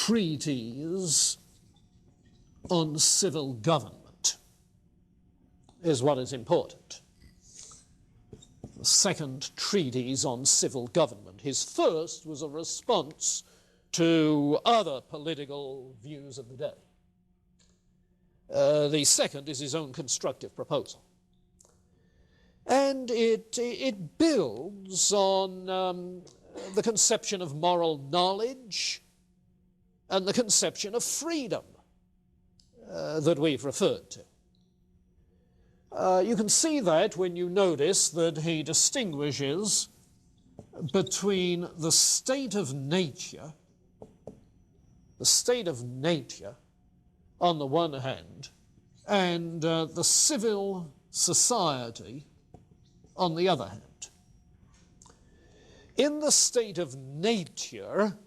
treatise on civil government is what is important. The second treatise on civil government. His first was a response to other political views of the day. The second is his own constructive proposal. And it builds on the conception of moral knowledge and the conception of freedom that we've referred to. You can see that when you notice that he distinguishes between the state of nature on the one hand, and the civil society on the other hand. In the state of nature,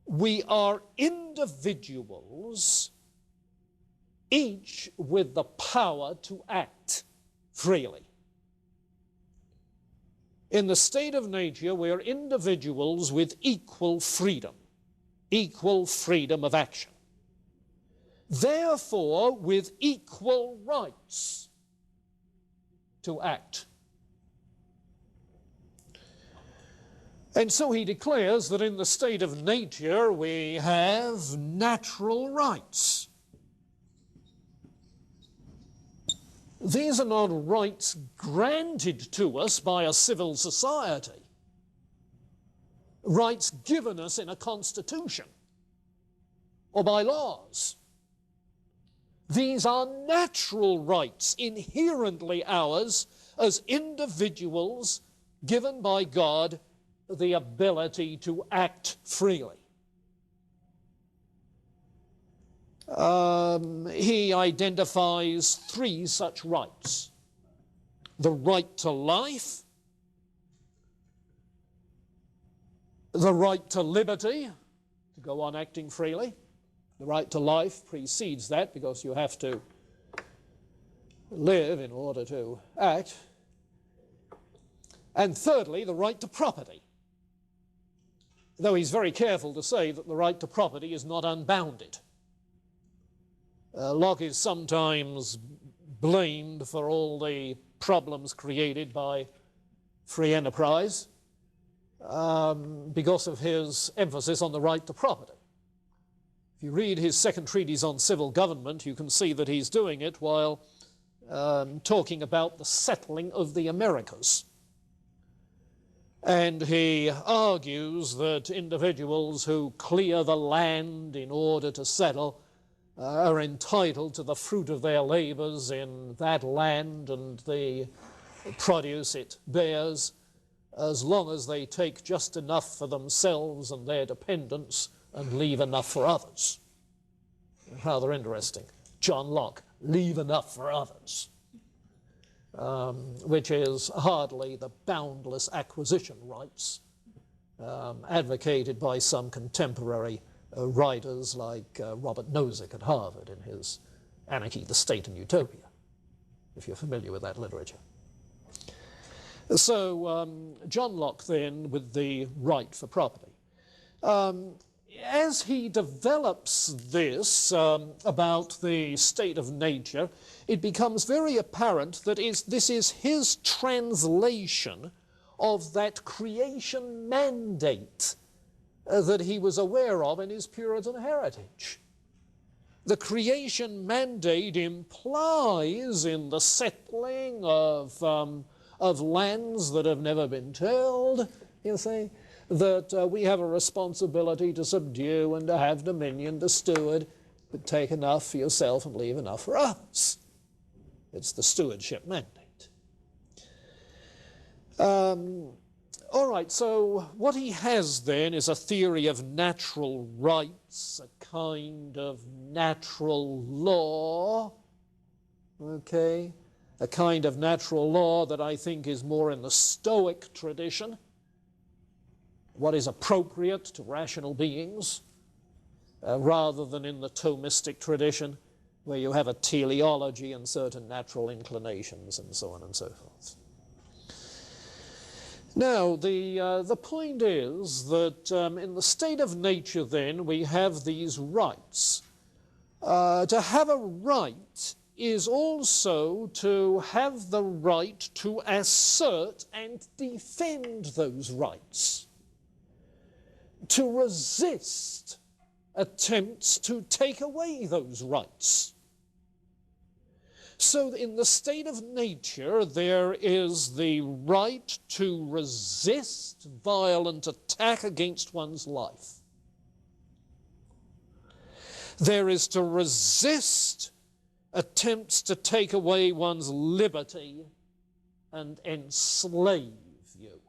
we are individuals, each with the power to act freely. In the state of nature, we are individuals with equal freedom of action. Therefore, with equal rights to act. And so he declares that in the state of nature we have natural rights. These are not rights granted to us by a civil society, rights given us in a constitution or by laws. These are natural rights, inherently ours as individuals given by God the ability to act freely. He identifies three such rights: the right to life, the right to liberty, to go on acting freely. The right to life precedes that because you have to live in order to act. And thirdly, the right to property, though he's very careful to say that the right to property is not unbounded. Locke is sometimes blamed for all the problems created by free enterprise because of his emphasis on the right to property. If you read his second treatise on civil government, you can see that he's doing it while talking about the settling of the Americas. And he argues that individuals who clear the land in order to settle are entitled to the fruit of their labors in that land and the produce it bears, as long as they take just enough for themselves and their dependents and leave enough for others. Rather interesting. John Locke, leave enough for others, which is hardly the boundless acquisition rights advocated by some contemporary writers like Robert Nozick at Harvard in his Anarchy, the State and Utopia, if you're familiar with that literature. So John Locke then with the right for property. As he develops this about the state of nature, it becomes very apparent that this is his translation of that creation mandate that he was aware of in his Puritan heritage. The creation mandate implies in the settling of lands that have never been tilled, you see, that we have a responsibility to subdue and to have dominion, to steward, but take enough for yourself and leave enough for others. It's the stewardship mandate. All right, so what he has then is a theory of natural rights, a kind of natural law, okay, a kind of natural law that I think is more in the Stoic tradition, what is appropriate to rational beings, rather than in the Thomistic tradition, where you have a teleology and certain natural inclinations and so on and so forth. Now, the point is that in the state of nature, then, we have these rights. To have a right is also to have the right to assert and defend those rights, to resist attempts to take away those rights. So in the state of nature, there is the right to resist violent attack against one's life. There is to resist attempts to take away one's liberty and enslave you.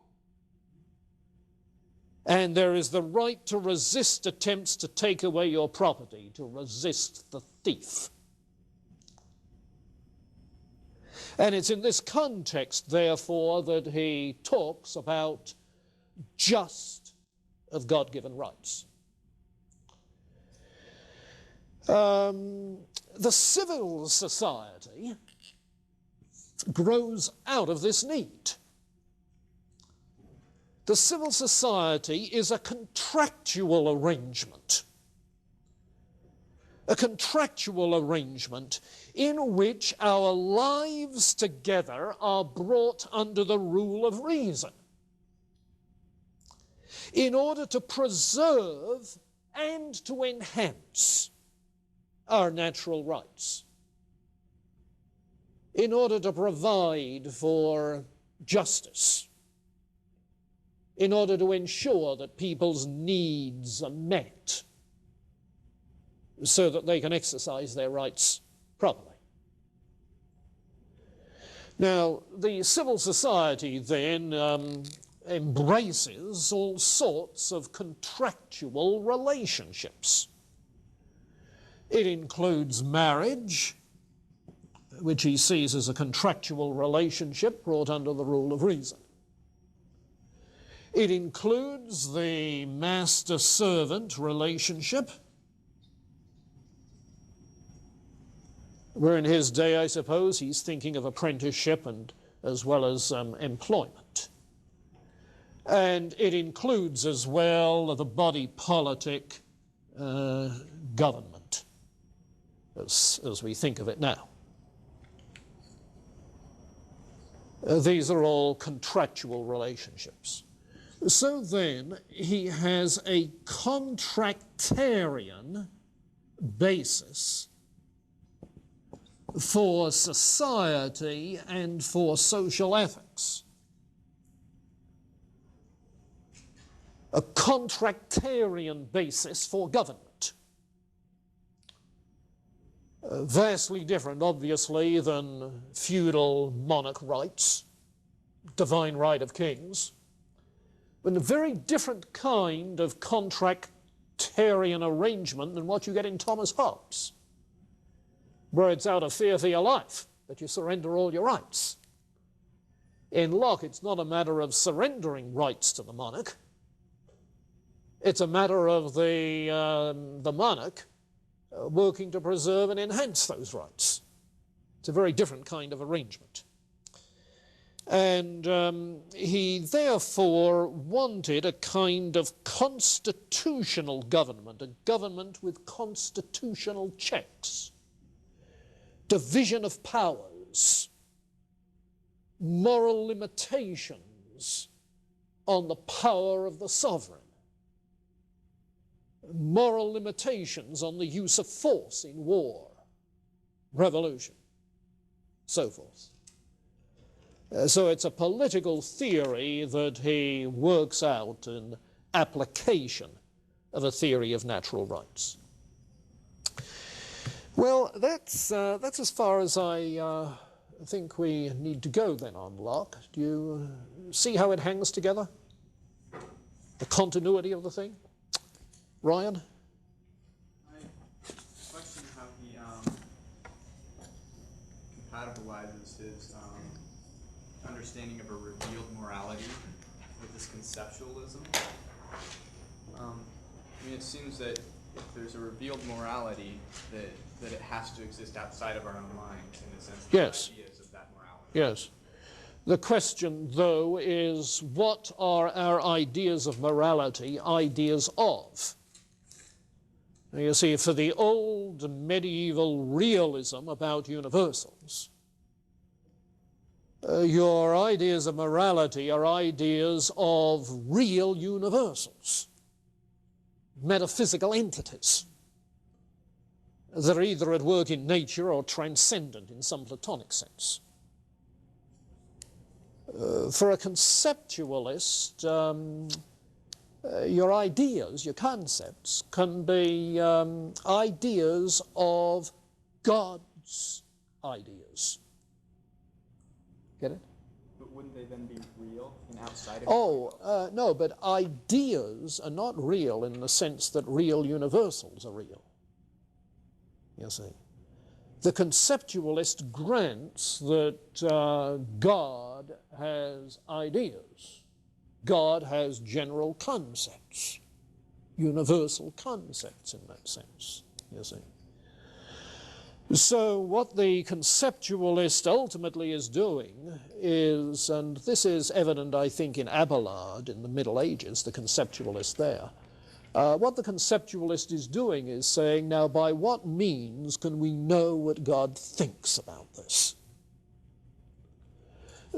And there is the right to resist attempts to take away your property, to resist the thief. And it's in this context, therefore, that he talks about just of God-given rights. The civil society grows out of this need. The civil society is a contractual arrangement. A contractual arrangement in which our lives together are brought under the rule of reason in order to preserve and to enhance our natural rights, in order to provide for justice, in order to ensure that people's needs are met so that they can exercise their rights properly. Now, the civil society then embraces all sorts of contractual relationships. It includes marriage, which he sees as a contractual relationship brought under the rule of reason. It includes the master-servant relationship, where in his day, I suppose, he's thinking of apprenticeship and as well as employment. And it includes as well the body politic government, as we think of it now. These are all contractual relationships. So then, he has a contractarian basis for society and for social ethics. A contractarian basis for government. Vastly different, obviously, than feudal monarch rights, divine right of kings, but a very different kind of contractarian arrangement than what you get in Thomas Hobbes, where it's out of fear for your life that you surrender all your rights. In Locke, it's not a matter of surrendering rights to the monarch. It's a matter of the monarch working to preserve and enhance those rights. It's a very different kind of arrangement. And he therefore wanted a kind of constitutional government, a government with constitutional checks, division of powers, moral limitations on the power of the sovereign, moral limitations on the use of force in war, revolution, so forth. So it's a political theory that he works out in application of a theory of natural rights. Well, that's as far as I think we need to go then on Locke. Do you see how it hangs together? The continuity of the thing? Ryan? I question how he compatibilizes his understanding of a revealed morality with this conceptualism. I mean, it seems that if there's a revealed morality, that it has to exist outside of our own minds, in a sense, Yes. ideas of that morality. Yes. The question, though, is what are our ideas of morality ideas of? Now, you see, for the old medieval realism about universals, your ideas of morality are ideas of real universals, metaphysical entities that are either at work in nature or transcendent in some Platonic sense. For a conceptualist, your ideas, your concepts, can be ideas of God's ideas. Get it? But wouldn't they then be real and outside of Oh, no, but ideas are not real in the sense that real universals are real. You see. The conceptualist grants that God has ideas. God has general concepts, universal concepts in that sense, you see. So what the conceptualist ultimately is doing is, and this is evident, I think, in Abelard in the Middle Ages, the conceptualist there, what the conceptualist is doing is saying, now, by what means can we know what God thinks about this?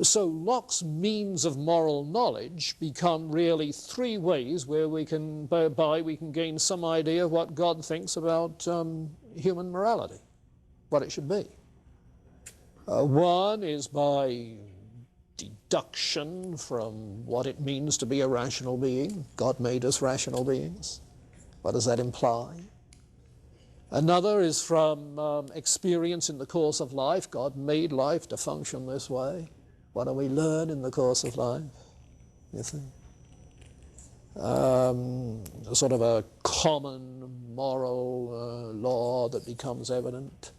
So Locke's means of moral knowledge become really three ways where we can, whereby we can gain some idea of what God thinks about human morality, what it should be. One is by deduction from what it means to be a rational being. God made us rational beings. What does that imply? Another is from experience in the course of life. God made life to function this way. What do we learn in the course of life, you see? Sort of a common moral law that becomes evident.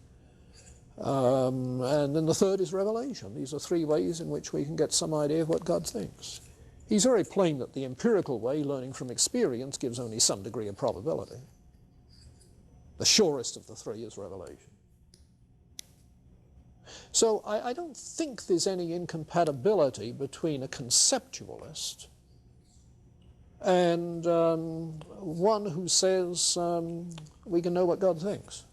And then the third is revelation. These are three ways in which we can get some idea of what God thinks. He's very plain that the empirical way, learning from experience, gives only some degree of probability. The surest of the three is revelation. So I don't think there's any incompatibility between a conceptualist and one who says we can know what God thinks.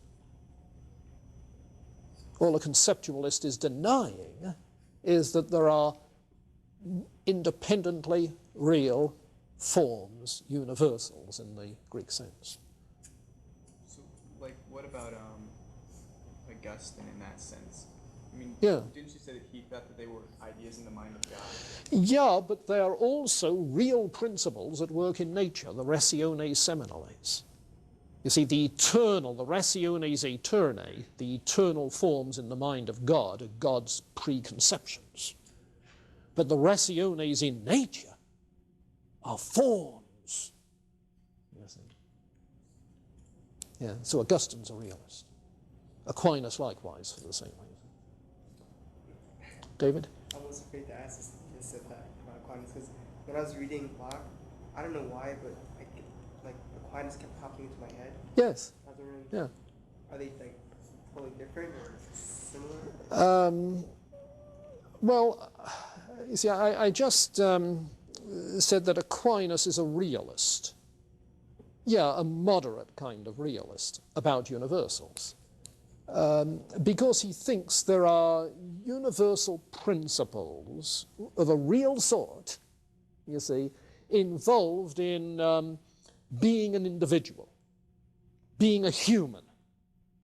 All a conceptualist is denying is that there are independently real forms, universals in the Greek sense. So, like, what about Augustine in that sense? I mean, yeah. Didn't you say that he thought that they were ideas in the mind of God? Yeah, but they are also real principles at work in nature, the rationes seminales. You see, the eternal, the rationes aeternae, the eternal forms in the mind of God are God's preconceptions. But the rationes in nature are forms. You see? Yeah, so Augustine's a realist. Aquinas likewise for the same reason. David? I was afraid to ask this about Aquinas because when I was reading Locke, I don't know why, but like Aquinas kept popping into my head. Yes. I was wondering, Yeah. are they like totally different or similar? Well, you see, I just said that Aquinas is a realist. Yeah, a moderate kind of realist about universals. Because he thinks there are universal principles of a real sort, you see, involved in being an individual, being a human,